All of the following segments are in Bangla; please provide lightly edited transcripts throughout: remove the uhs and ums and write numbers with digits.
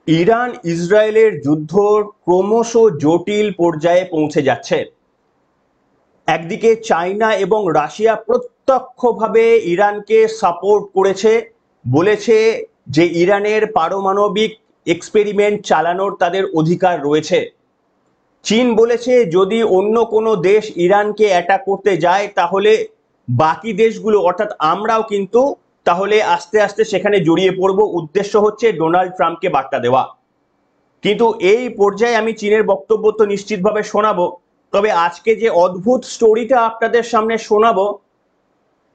ইরান ইসরায়েলের যুদ্ধ ক্রমশ জটিল পর্যায়ে পৌঁছে যাচ্ছে। একদিকে চায়না এবং রাশিয়া প্রত্যক্ষভাবে ইরানকে সাপোর্ট করেছে, বলেছে যে ইরানের পারমাণবিক এক্সপেরিমেন্ট চালানোর তাদের অধিকার রয়েছে। চীন বলেছে যদি অন্য কোনো দেশ ইরানকে অ্যাটাক করতে যায় তাহলে বাকি দেশগুলো অর্থাৎ আমরাও কিন্তু তাহলে আস্তে আস্তে সেখানে জড়িয়ে পড়ব। উদ্দেশ্য হচ্ছে ডোনাল্ড ট্রাম্পকে বার্তা দেওয়া। কিন্তু এই পর্যায়ে আমি চীনের বক্তব্য তো নিশ্চিতভাবে শোনাবো, তবে আজকে যে অদ্ভুত স্টোরিটা আপনাদের সামনে শোনাবো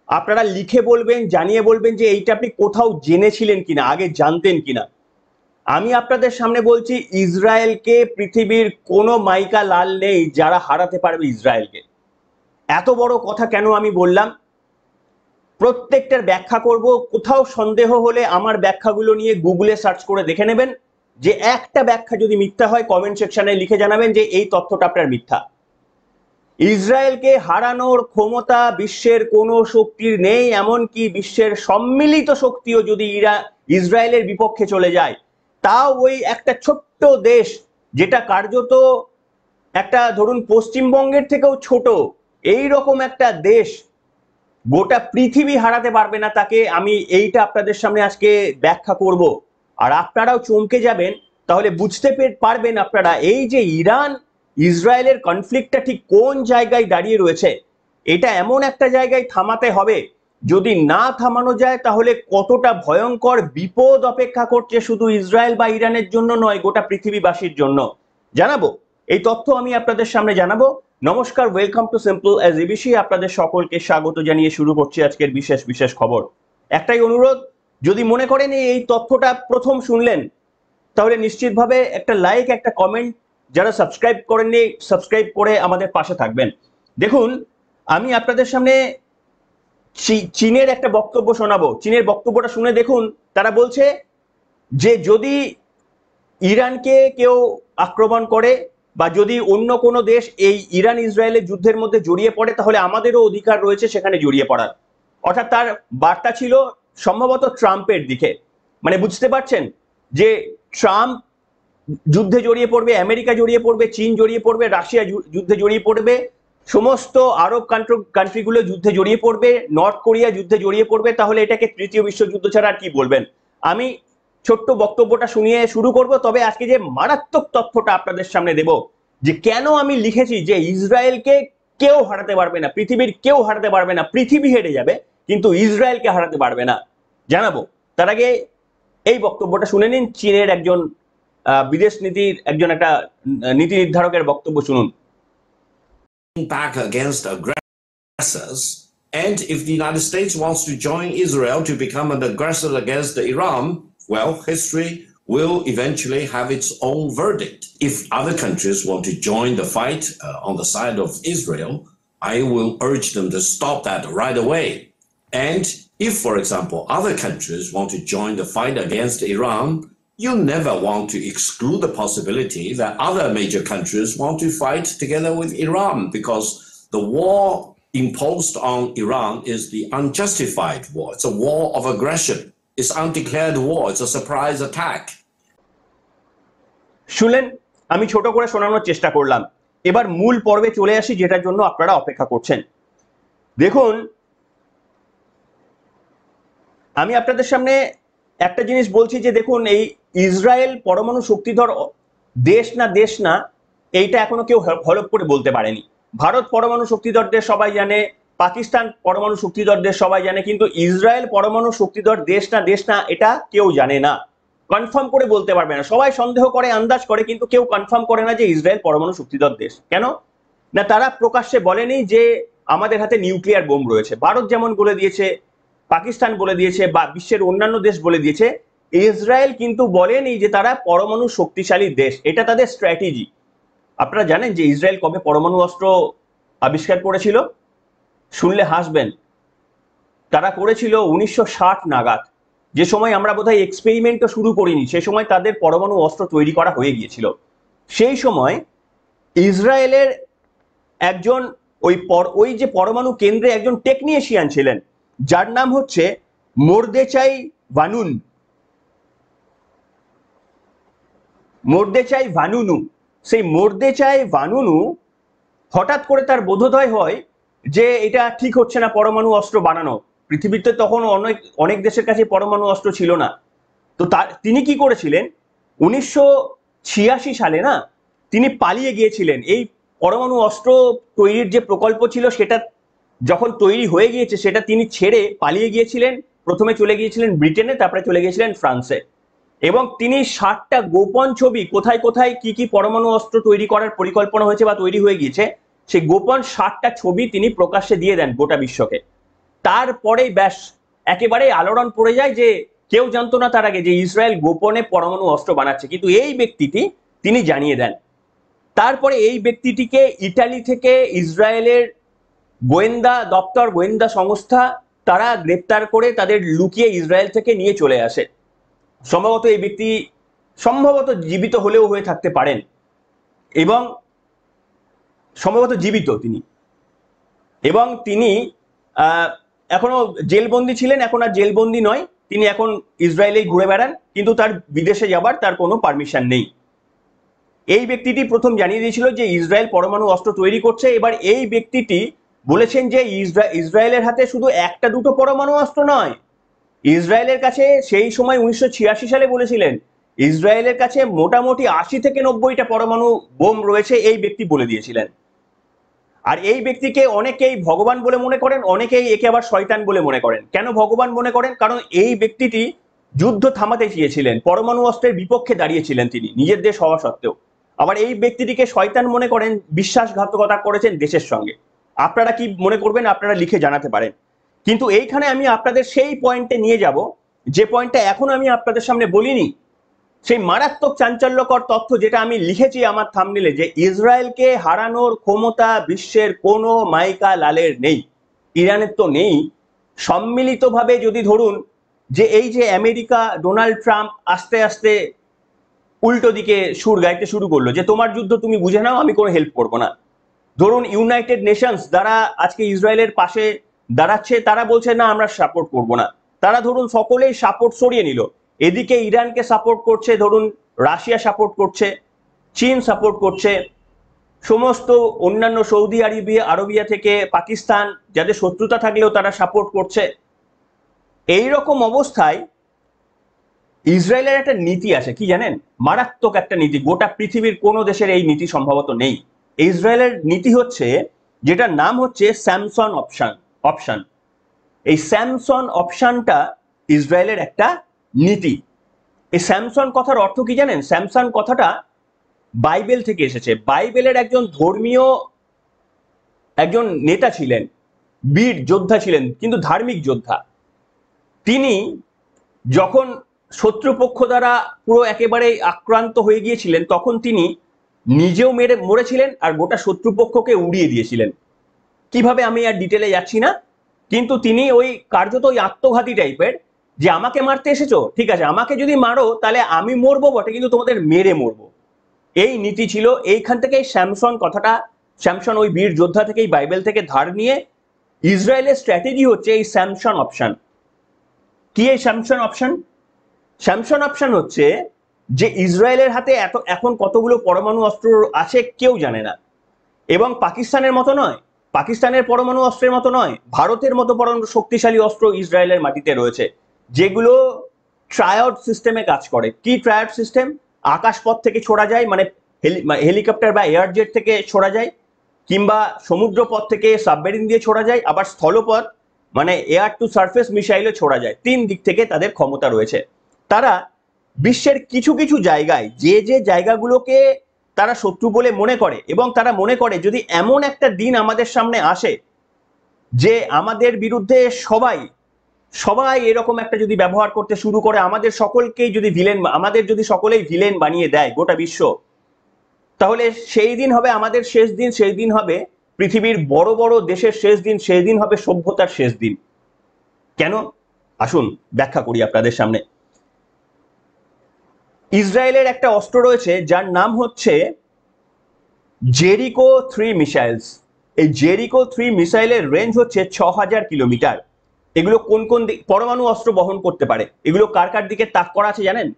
আপনারা লিখে বলবেন, জানিয়ে বলবেন যে এইটা আপনি কোথাও জেনেছিলেন কিনা, আগে জানতেন কিনা। আমি আপনাদের সামনে বলছি ইসরায়েলকে পৃথিবীর কোনো মাইকা লাল নেই যারা হারাতে পারবে ইসরায়েলকে। এত বড় কথা কেন আমি বললাম প্রত্যেকটার ব্যাখ্যা করব। কোথাও সন্দেহ হলে আমার ব্যাখ্যাগুলো নিয়ে গুগলে সার্চ করে দেখে নেবেন, যে একটা ব্যাখ্যা যদি মিথ্যা হয় কমেন্ট সেকশনে লিখে জানাবেন যে এই তথ্যটা আপনার মিথ্যা। ইসরায়েলকে হারানোর ক্ষমতা বিশ্বের কোনো শক্তির নেই, এমনকি বিশ্বের সম্মিলিত শক্তিও যদি ইসরায়েলের বিপক্ষে চলে যায়, তাও ওই একটা ছোট্ট দেশ যেটা কার্যত একটা ধরুন পশ্চিমবঙ্গের থেকেও ছোট, এই রকম একটা দেশ গোটা পৃথিবী হারাতে পারবে না তাকে। আমি এইটা আপনাদের সামনে আজকে ব্যাখ্যা করব, আর আপনারাও চমকে যাবেন। তাহলে বুঝতে পারবেন আপনারা এই যে ইরান ইসরায়েলের কনফ্লিক্টটা ঠিক কোন জায়গায় দাঁড়িয়ে রয়েছে। এটা এমন একটা জায়গায় থামাতে হবে, যদি না থামানো যায় তাহলে কতটা ভয়ঙ্কর বিপদ অপেক্ষা করছে শুধু ইসরায়েল বা ইরানের জন্য নয়, গোটা পৃথিবীবাসীর জন্য জানাবো। এই তথ্য আমি আপনাদের সামনে জানাবো। নমস্কার, welcome to simple as ABC. আপনাদের সকলকে স্বাগত জানিয়ে শুরু করছি আজকের বিশেষ বিশেষ খবর। একটাই অনুরোধ, যদি মনে করেন এই তথ্যটা প্রথম শুনলেন তাহলে নিশ্চিতভাবে একটা লাইক, একটা কমেন্ট, যারা সাবস্ক্রাইব করেননি সাবস্ক্রাইব করে আমাদের পাশে থাকবেন। দেখুন, আমি আপনাদের সামনে চীনের একটা বক্তব্য শোনাবো। চীনের বক্তব্যটা শুনে দেখুন, তারা বলছে যে যদি ইরানকে কেউ আক্রমণ করে বা যদি অন্য কোনো দেশ এই ইরান ইসরায়েলের যুদ্ধের মধ্যে জড়িয়ে পড়ে তাহলে আমাদেরও অধিকার রয়েছে সেখানে জড়িয়ে পড়ার। অর্থাৎ তার বার্তা ছিল সম্ভবত ট্রাম্পের দিকে। মানে বুঝতে পারছেন যে ট্রাম্প যুদ্ধে জড়িয়ে পড়বে, আমেরিকা জড়িয়ে পড়বে, চীন জড়িয়ে পড়বে, রাশিয়া যুদ্ধে জড়িয়ে পড়বে, সমস্ত আরব কান্ট্রিগুলো যুদ্ধে জড়িয়ে পড়বে, নর্থ কোরিয়া যুদ্ধে জড়িয়ে পড়বে। তাহলে এটাকে তৃতীয় বিশ্বযুদ্ধ ছাড়া আর কি বলবেন। আমি ছোট্ট বক্তব্যটা শুনিয়ে শুরু করব, তবে আজকে যে মারাত্মক তথ্যটা আপনাদের সামনে দেব যে কেন আমি লিখেছি যে ইসরায়েলকে কেউ হারাতে পারবে না, পৃথিবীর কেউ হারাতে পারবে না, পৃথিবী হেরে যাবে কিন্তু ইসরায়েলকে হারাতে পারবে না, জানাবো। তার আগে এই বক্তব্যটা শুনে নিন চীনের একজন বিদেশ নীতির একজন একটা নীতি নির্ধারকের বক্তব্য শুনুন। Back against aggressors, and if the United States wants to join Israel to become an aggressor against Iran, well, history will eventually have its own verdict. If other countries want to join the fight on the side of Israel, I will urge them to stop that right away. And if, for example, other countries want to join the fight against Iran, you never want to exclude the possibility that other major countries want to fight together with Iran, because the war imposed on Iran is the unjustified war. It's a war of aggression. It's undeclared war. It's a surprise attack. শুনলেন, আমি ছোট করে শোনানোর চেষ্টা করলাম। এবার মূল পর্বে চলে আসি, যেটার জন্য আপনারা অপেক্ষা করছেন। দেখুন, আমি আপনাদের সামনে একটা জিনিস বলছি যে দেখুন, এই ইসরায়েল পরমাণু শক্তিধর দেশ না এইটা এখনো কেউ হলফ করে বলতে পারেনি। ভারত পরমাণু শক্তিধর দেশ সবাই জানে, পাকিস্তান পরমাণু শক্তিধর দেশ সবাই জানে, কিন্তু ইসরায়েল পরমাণু শক্তিধর দেশ না এটা কেউ জানে না, কনফার্ম করে বলতে পারবে না। সবাই সন্দেহ করে, আন্দাজ করে, কিন্তু কেউ কনফার্ম করে না যে ইসরায়েল পরমাণু শক্তিধর দেশ। কেন না, তারা প্রকাশ্যে বলেনি যে আমাদের হাতে নিউক্লিয়ার বোম রয়েছে। ভারত যেমন বলে দিয়েছে, পাকিস্তান বলে দিয়েছে, বা বিশ্বের অন্যান্য দেশ বলে দিয়েছে, ইসরায়েল কিন্তু বলেনি যে তারা পরমাণু শক্তিশালী দেশ। এটা তাদের স্ট্র্যাটেজি। আপনারা জানেন যে ইসরায়েল কবে পরমাণু অস্ত্র আবিষ্কার করেছিল? শুনলে হাসবেন। তারা করেছিল 1960 নাগাদ, যে সময় আমরা বোধহয় এক্সপেরিমেন্টও শুরু করিনি, সে সময় তাদের পরমাণু অস্ত্র তৈরি করা হয়ে গিয়েছিল। সেই সময় ইসরায়েলের একজন ওই যে পরমাণু কেন্দ্রে একজন টেকনিশিয়ান ছিলেন, যার নাম হচ্ছে মোর্দেচাই ভানুন। মর্দেচাই ভানুনু, সেই মর্দেচাই ভানুনু হঠাৎ করে তার বোধোদয় হয় যে এটা ঠিক হচ্ছে না পরমাণু অস্ত্র বানানো। পৃথিবীতে তখন অনেক অনেক দেশের কাছে পরমাণু অস্ত্র ছিল না। তো তিনি কি করেছিলেন, 1986 সালে না তিনি পালিয়ে গিয়েছিলেন। এই পরমাণু অস্ত্র তৈরির যে প্রকল্প ছিল সেটা যখন তৈরি হয়ে গিয়েছে সেটা তিনি ছেড়ে পালিয়ে গিয়েছিলেন। প্রথমে চলে গিয়েছিলেন ব্রিটেনে, তারপরে চলে গিয়েছিলেন ফ্রান্সে। এবং তিনি 60টা গোপন ছবি, কোথায় কোথায় কি কি পরমাণু অস্ত্র তৈরি করার পরিকল্পনা হয়েছে বা তৈরি হয়ে গিয়েছে, সেই গোপন 60টা ছবি তিনি প্রকাশ্যে দিয়ে দেন গোটা বিশ্বকে। তারপরেই ব্যাস একেবারে আলোড়ন পড়ে যায় যে কেউ জানতো না তার আগে যে ইসরায়েল গোপনে পরমাণু অস্ত্র বানাচ্ছে, কিন্তু এই ব্যক্তিটি তিনি জানিয়ে দেন। তারপরে এই ব্যক্তিটিকে ইটালি থেকে ইসরায়েলের গোয়েন্দা দপ্তর, গোয়েন্দা সংস্থা তারা গ্রেপ্তার করে তাদের লুকিয়ে ইসরায়েল থেকে নিয়ে চলে আসে। সম্ভবত এই ব্যক্তি সম্ভবত জীবিত হলেও হয়ে থাকতে পারেন, এবং সম্ভবত জীবিত তিনি, এবং তিনি এখনো জেলবন্দি ছিলেন। এখন আর জেলবন্দি নয়, তিনি এখন ইসরায়েলেই ঘুরে বেড়ান, কিন্তু তার বিদেশে যাবার তার কোনো পারমিশন নেই। এই ব্যক্তিটি প্রথম জানিয়ে দিয়েছিল যে ইসরায়েল পরমাণু অস্ত্র তৈরি করছে। এবার এই ব্যক্তিটি বলেছেন যে ইসরায়েলের হাতে শুধু একটা দুটো পরমাণু অস্ত্র নয়, ইসরায়েলের কাছে সেই সময় 1986 সালে বলেছিলেন ইসরায়েলের কাছে মোটামুটি 80 থেকে 90টা পরমাণু বোম রয়েছে, এই ব্যক্তি বলে দিয়েছিলেন। আর এই ব্যক্তিকে অনেকেই ভগবান বলে মনে করেন, অনেকেই একে আবার শয়তান বলে মনে করেন। কেন ভগবান মনে করেন? কারণ এই ব্যক্তিটি যুদ্ধ থামাতে চেয়েছিলেন, পরমাণু অস্ত্রের বিপক্ষে দাঁড়িয়েছিলেন তিনি নিজের দেশ হওয়া সত্ত্বেও। আবার এই ব্যক্তিটিকে শয়তান মনে করেন, বিশ্বাসঘাতকতা করেছেন দেশের সঙ্গে। আপনারা কি মনে করবেন আপনারা লিখে জানাতে পারেন। কিন্তু এইখানে আমি আপনাদের সেই পয়েন্টে নিয়ে যাব যে পয়েন্টটা এখন আমি আপনাদের সামনে বলিনি, সেই মারাত্মক চাঞ্চল্যকর তথ্য যেটা আমি লিখেছি আমার থাম্বনেইলে, যে ইসরায়েলকে হারানোর ক্ষমতা বিশ্বের কোনো মাইকা লালের নেই, ইরানের তো নেই। সম্মিলিতভাবে যদি ধরুন যে এই যে আমেরিকা, ডোনাল্ড ট্রাম্প আস্তে আস্তে উল্টো দিকে সুর গাইতে শুরু করলো যে তোমার যুদ্ধ তুমি বুঝে নাও, আমি কোনো হেল্প করবো না। ধরুন ইউনাইটেড নেশনস যারা আজকে ইসরায়েলের পাশে দাঁড়াচ্ছে তারা বলছে না আমরা সাপোর্ট করব না। তারা ধরুন সকলেই সাপোর্ট সরিয়ে নিল, এদিকে ইরানকে সাপোর্ট করছে, ধরুন রাশিয়া সাপোর্ট করছে, চীন সাপোর্ট করছে, সমস্ত অন্যান্য সৌদি আরবিয়া থেকে পাকিস্তান যাদের শত্রুতা থাকলেও তারা সাপোর্ট করছে। এই রকম অবস্থায় ইসরায়েলের একটা নীতি আছে, কি জানেন? মারাত্মক একটা নীতি, গোটা পৃথিবীর কোনো দেশের এই নীতি সম্ভবত নেই। ইসরায়েলের নীতি হচ্ছে, যেটার নাম হচ্ছে স্যামসন অপশন। এই স্যামসন অপশনটা ইসরায়েলের একটা নীতি। এই স্যামসন কথার অর্থ কি জানেন? স্যামসন কথাটা বাইবেল থেকে এসেছে। বাইবেলের একজন ধর্মীয় একজন নেতা ছিলেন, বীর যোদ্ধা ছিলেন, কিন্তু ধার্মিক যোদ্ধা। তিনি যখন শত্রুপক্ষ দ্বারা পুরো একেবারে আক্রান্ত হয়ে গিয়েছিলেন, তখন তিনি নিজেও মরেছিলেন আর গোটা শত্রুপক্ষকে উড়িয়ে দিয়েছিলেন। কিভাবে আমি আর ডিটেলে যাচ্ছি না, কিন্তু তিনি ওই কার্যত ওই আত্মঘাতী টাইপের, যে আমাকে মারতে এসেছো, ঠিক আছে আমাকে যদি মারো তাহলে আমি মরবো বটে, কিন্তু তোমাদের মেরে মরবো, এই নীতি ছিল। এইখান থেকে স্যামসন কথাটা, স্যামসন ওই বীর যোদ্ধা থেকেই বাইবেল থেকে ধার নিয়ে ইসরায়েলের স্ট্র্যাটেজি হচ্ছে এই স্যামসন অপশন। কি এই স্যামসন অপশন? স্যামসন অপশন হচ্ছে যে ইসরায়েলের হাতে এখন কতগুলো পরমাণু অস্ত্র আছে কেউ জানে না, এবং পাকিস্তানের মতো নয়, পাকিস্তানের পরমাণু অস্ত্রের মতো নয়, ভারতের মতো পরমাণু শক্তিশালী অস্ত্র ইসরায়েলের মাটিতে রয়েছে, যেগুলো ট্রায়ড সিস্টেমে কাজ করে। কি ট্রায়ড সিস্টেম? আকাশপথ থেকে ছোড়া যায়, মানে হেলিকপ্টার বা এয়ার জেট থেকে ছোড়া যায়, কিংবা সমুদ্রপথ থেকে সাবমেরিন দিয়ে ছোড়া যায়, আবার স্থলপথ মানে এয়ার টু সারফেস মিসাইলও ছোড়া যায়। 3 দিক থেকে তাদের ক্ষমতা রয়েছে। তারা বিশ্বের কিছু কিছু জায়গায়, যে যে জায়গাগুলোকে তারা শত্রু বলে মনে করে, এবং তারা মনে করে যদি এমন একটা দিন আমাদের সামনে আসে যে আমাদের বিরুদ্ধে সবাই এরকম একটা যদি ব্যবহার করতে শুরু করে, আমাদের সকলকেই যদি আমাদের যদি সকলেই ভিলেন বানিয়ে দেয় গোটা বিশ্ব, তাহলে সেই দিন হবে আমাদের শেষ দিন, সেই দিন হবে পৃথিবীর বড় বড় দেশের শেষ দিন, সেই দিন হবে সভ্যতার শেষ দিন। কেন? আসুন ব্যাখ্যা করি আপনাদের সামনে। ইসরায়েলের একটা অস্ত্র রয়েছে যার নাম হচ্ছে জেরিকো 3 মিসাইলস। এই জেরিকো 3 মিসাইলের রেঞ্জ হচ্ছে 6000 কিলোমিটার। এগুলো কোন কোন পরমাণু অস্ত্র বহন করতে পারে, এগুলো কার কার দিকে তাক করা আছে জানেন?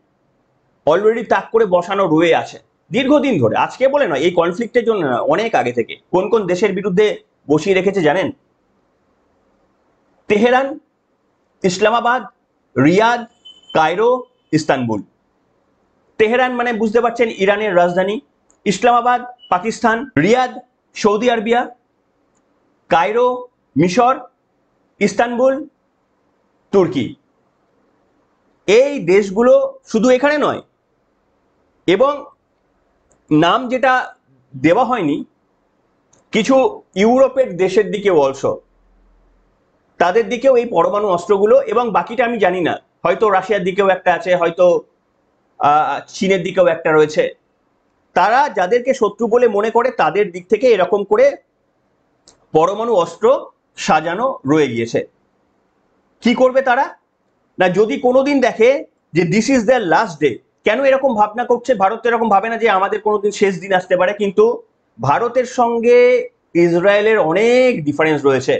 অলরেডি তাক করে বসানো রয়ে আছে দীর্ঘদিন ধরে, আজকে বলে নয়, এই কনফ্লিক্টের জন্য না, অনেক আগে থেকে। কোন কোন দেশের বিরুদ্ধে বসিয়ে রেখেছে জানেন? Tehran, Islamabad, Riyadh, Cairo, Istanbul. Tehran মানে বুঝতে পারছেন ইরানের রাজধানী, Islamabad Pakistan, Riyadh Saudi Arabia, Cairo মিশর, ইস্তানবুল তুর্কি। এই দেশগুলো শুধু এখানে নয়, এবং নাম যেটা দেওয়া হয়নি, কিছু ইউরোপের দেশের দিকেও অলসো, তাদের দিকেও এই পরমাণু অস্ত্রগুলো, এবং বাকিটা আমি জানি না, হয়তো রাশিয়ার দিকেও একটা আছে, হয়তো চীনের দিকেও একটা রয়েছে। তারা যাদেরকে শত্রু বলে মনে করে তাদের দিক থেকে এরকম করে পরমাণু অস্ত্র সাজানো রয়ে গিয়েছে। কি করবে তারা? না, যদি কোনোদিন দেখে যে this is the last day, কেন এরকম ভাবনা করছে? ভারত তো এরকম ভাবে না যে আমাদের কোনোদিন শেষ দিন আসতে পারে, কিন্তু ভারতের সঙ্গে ইসরায়েলের অনেক ডিফারেন্স রয়েছে।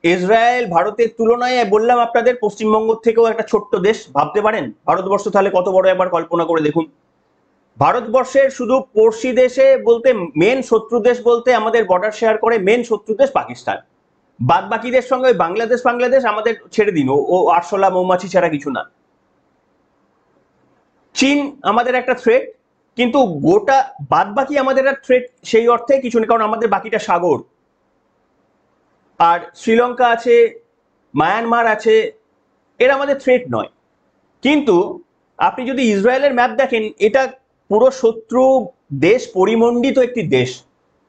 ইসরায়েল ভারতের তুলনায়, বললাম আপনাদের, পশ্চিমবঙ্গ থেকেও একটা ছোট্ট দেশ, ভাবতে পারেন ভারতবর্ষ তাহলে কত বড়, একবার কল্পনা করে দেখুন। ভারতবর্ষের শুধু পড়শি দেশে বলতে, মেন শত্রু দেশ বলতে, আমাদের বর্ডার শেয়ার করে মেন শত্রু দেশ পাকিস্তান। বাদ বাকিদের সঙ্গে বাংলাদেশ আমাদের ছেড়ে দিন, ও আরশোলা মৌমাছি ছাড়া কিছু না। চীন আমাদের একটা থ্রেট, কিন্তু গোটা বাদ বাকি আমাদের আর থ্রেট সেই অর্থে কিছু নেই, কারণ আমাদের বাকিটা সাগর। আর শ্রীলঙ্কা আছে, মায়ানমার আছে, এরা আমাদের থ্রেট নয়। কিন্তু আপনি যদি ইসরায়েলের ম্যাপ দেখেন, এটা পুরো শত্রু দেশ পরিমণ্ডিত একটি দেশ।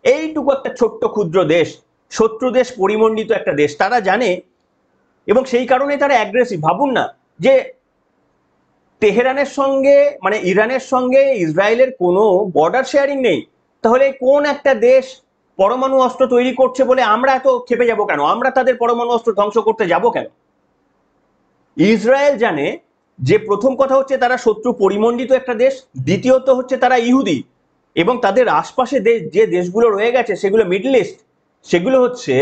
এইটুকু একটা ছোট্ট ক্ষুদ্র দেশ, শত্রু দেশ পরিমণ্ডিত একটা দেশ, তারা জানে, এবং সেই কারণে তারা অ্যাগ্রেসিভ। ভাবুন না যে তেহরানের সঙ্গে, মানে ইরানের সঙ্গে ইসরায়েলের কোনো বর্ডার শেয়ারিং নেই, তাহলে কোন একটা দেশ পরমাণু অস্ত্র তৈরি করছে বলে আমরা এত খেপে যাব কেন? আমরা তাদের পরমাণু অস্ত্র ধ্বংস করতে যাব কেন? ইসরায়েল জানে যে প্রথম কথা হচ্ছে তারা শত্রু পরিমণ্ডিত একটা দেশ, দ্বিতীয়ত হচ্ছে তারা ইহুদি, এবং তাদের আশপাশে যে দেশগুলো রয়ে গেছে সেগুলো মিডল ইস্ট, সেগুলো হচ্ছে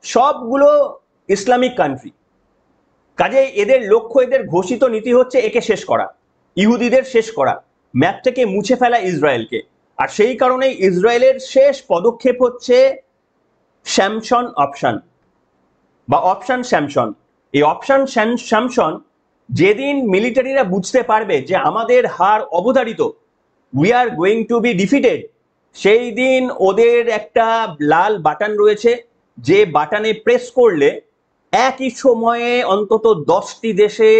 সবগুলো ইসলামিক কান্ট্রি। কাজে এদের লক্ষ্য, এদের ঘোষিত নীতি হচ্ছে একে শেষ করা, ইহুদিদের শেষ করা, ম্যাপ থেকে মুছে ফেলা ইসরায়েলকে। আর সেই কারণেই ইসরায়েলের শেষ পদক্ষেপ হচ্ছে স্যামসন অপশন, বা অপশন স্যামসন। এই অপশন স্যামসন, যেদিন মিলিটারিরা বুঝতে পারবে যে আমাদের হার অবধারিত, we are going to B defeated, সেই দিন ওদের একটা লাল বাটন রয়েছে, যে বাটনে প্রেস করলে একই সময়ে অন্তত 10টি দেশে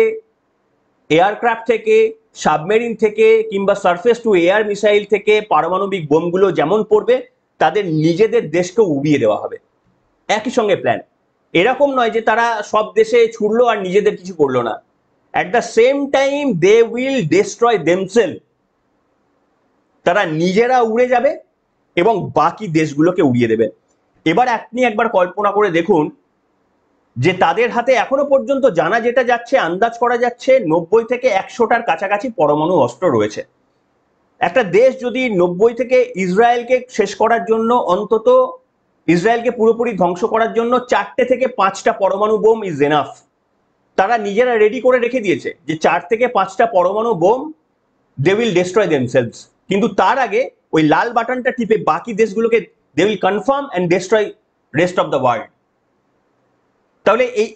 এয়ারক্রাফট থেকে, সাবমেরিন থেকে, কিংবা সারফেস টু এয়ার মিসাইল থেকে পারমাণবিক বোমগুলো যেমন পড়বে, তাদের নিজেদের দেশকে উড়িয়ে দেওয়া হবে। একই সঙ্গে প্ল্যান। এরকম নয় যে তারা সব দেশে ছুড়লো আর নিজেদের কিছু করলো না। At the same time they will destroy themself. তারা নিজেরা উড়ে যাবে এবং বাকি দেশগুলোকে উড়িয়ে দেবে। এবার আপনি একবার কল্পনা করে দেখুন যে তাদের হাতে এখনো পর্যন্ত জানা যেটা যাচ্ছে, আন্দাজ করা যাচ্ছে 90 থেকে 100টার কাছাকাছি পরমাণু অস্ত্র রয়েছে। একটা দেশ যদি 90 থেকে, ইসরায়েলকে শেষ করার জন্য, অন্তত ইসরায়েলকে পুরোপুরি ধ্বংস করার জন্য 4টে থেকে 5টা পরমাণু বোম ইজ এনাফ। তারা নিজেরা রেডি করে রেখে দিয়েছে যে 4 থেকে 5টা পরমাণু bomb, they will destroy themselves. কিন্তু তার আগে ওই লাল বাটনটা টিপে বাকি দেশগুলোকে they will confirm and destroy rest of the world. তাহলে এই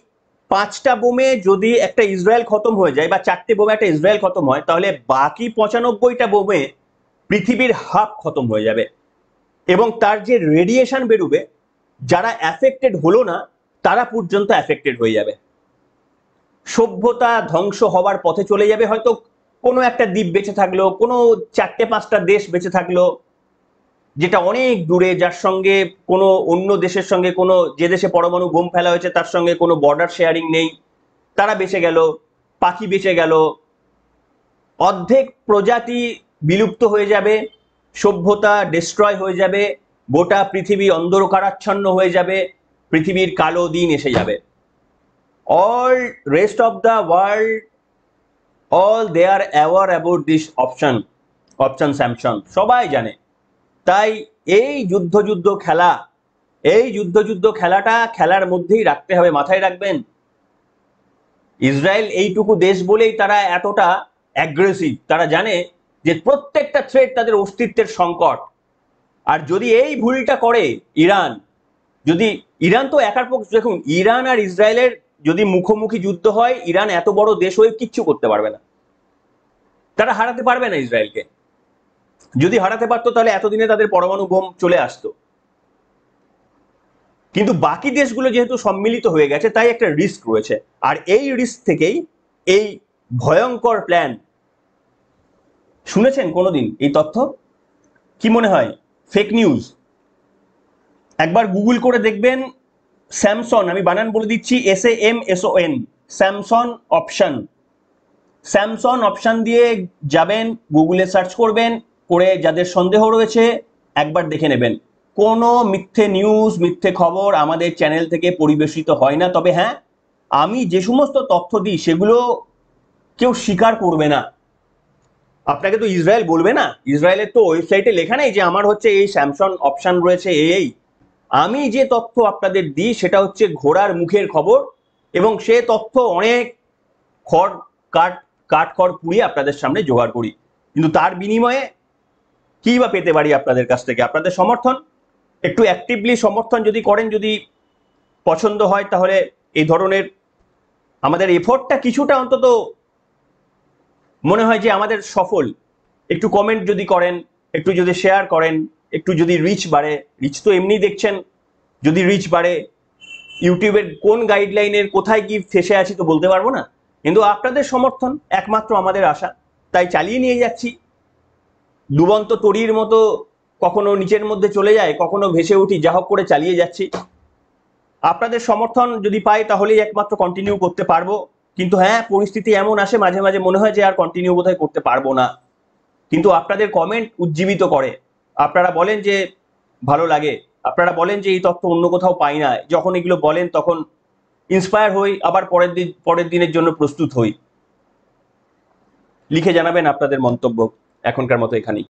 5টা বোমে যদি একটা ইসরায়েল খতম হয়ে যায়, বা 4টে বোমে একটা ইসরায়েল খতম হয়, তাহলে বাকি 95টা বোমে পৃথিবীর হাফ খতম হয়ে যাবে। এবং তার যে রেডিয়েশন বেরোবে, যারা অ্যাফেক্টেড হলো না তারা পর্যন্ত অ্যাফেক্টেড হয়ে যাবে। সভ্যতা ধ্বংস হওয়ার পথে চলে যাবে। হয়তো কোনো একটা দ্বীপ বেঁচে থাকলো, কোনো 4-5টা দেশ বেঁচে থাকলো, যেটা অনেক দূরে, যার সঙ্গে কোনো অন্য দেশের সঙ্গে, কোনো যে দেশে পরমাণু বোম ফেলা হয়েছে তার সঙ্গে কোনো বর্ডার শেয়ারিং নেই, তারা বেঁচে গেল, পাখি বেঁচে গেল, অর্ধেক প্রজাতি বিলুপ্ত হয়ে যাবে, সভ্যতা ডিস্ট্রয় হয়ে যাবে, গোটা পৃথিবী অন্ধকারাচ্ছন্ন হয়ে যাবে, পৃথিবীর কালো দিন এসে যাবে। All rest of the world, all they are aware about this option Samson, সবাই জানে। তাই এই যুদ্ধ খেলা, এই যুদ্ধ খেলাটা খেলার মধ্যেই রাখতে হবে। মাথায় রাখবেন, ইসরায়েল এইটুকু দেশ বলেই তারা এতটা অ্যাগ্রেসিভ। তারা জানে যে প্রত্যেকটা থ্রেট তাদের অস্তিত্বের সংকট। আর যদি এই ভুলটা করে ইরান, যদি ইরান তো একার পক্ষে, দেখুন ইরান আর ইসরায়েলের যদি মুখোমুখি যুদ্ধ হয়, ইরান এত বড় দেশ হয়ে কিচ্ছু করতে পারবে না, তারা হারাতে পারবে না ইসরায়েলকে। যদি হারাতে পারতো তাহলে এতদিনে তাদের পরমাণু বোম চলে আসতো। কিন্তু বাকি দেশগুলো যেহেতু সম্মিলিত হয়ে গেছে, তাই একটা রিস্ক রয়েছে। আর এই রিস্ক থেকেই এই ভয়ঙ্কর প্ল্যান। শুনেছেন কোনোদিন এই তথ্য? কি মনে হয় ফেক নিউজ? একবার গুগল করে দেখবেন স্যামসন, আমি বানান বলে দিচ্ছি, SAMSON, Samson option. Samson option দিয়ে যাবেন, গুগলে সার্চ করবেন, করে যাদের সন্দেহ রয়েছে একবার দেখে নেবেন। কোনো মিথ্যে নিউজ, মিথ্যে খবর আমাদের চ্যানেল থেকে পরিবেশিত হয় না। তবে হ্যাঁ, আমি যে সমস্ত তথ্য দিই সেগুলো কেউ স্বীকার করবে না। আপনাকে তো ইসরায়েল বলবে না, ইসরায়েলের তো ওয়েবসাইটে লেখা নেই যে আমার হচ্ছে এই স্যামসং অপশন রয়েছে এই। আমি যে তথ্য আপনাদের দিই সেটা হচ্ছে ঘোড়ার মুখের খবর, এবং সে তথ্য অনেক খড় কাঠ খড় পুড়িয়ে আপনাদের সামনে জোগাড় করি। কিন্তু তার বিনিময়ে কি বা পেতে পারি আপনাদের কাছ থেকে? আপনাদের সমর্থন। একটু অ্যাক্টিভলি সমর্থন যদি করেন, যদি পছন্দ হয়, তাহলে এই ধরনের আমাদের এফোর্টটা কিছুটা অন্তত মনে হয় যে আমাদের সফল। একটু কমেন্ট যদি করেন, একটু যদি শেয়ার করেন, একটু যদি রিচ বাড়ে, রিচ তো এমনি দেখছেন, যদি রিচ বাড়ে, ইউটিউবের কোন গাইডলাইনের কোথায় কি ফেসে আছি তো বলতে পারবো না, কিন্তু আপনাদের সমর্থন একমাত্র আমাদের আশা, তাই চালিয়ে নিয়ে যাচ্ছি। ডুবন্ত তরীর মতো কখনো নিচের মধ্যে চলে যায়, কখনো ভেসে উঠি, যা হোক করে চালিয়ে যাচ্ছি। আপনাদের সমর্থন যদি পাই তাহলেই একমাত্র কন্টিনিউ করতে পারবো। কিন্তু হ্যাঁ, পরিস্থিতি এমন আসে মাঝে মাঝে মনে হয় যে আর কন্টিনিউ বোধহয় করতে পারবো না। কিন্তু আপনাদের কমেন্ট উজ্জীবিত করে। আপনারা বলেন যে ভালো লাগে, আপনারা বলেন যে এই তথ্য অন্য কোথাও পাই না। যখন এগুলো বলেন তখন ইন্সপায়ার হই, আবার পরের দিনের জন্য প্রস্তুত হই। লিখে জানাবেন আপনাদের মন্তব্য। এখনকার মতো এখানেই।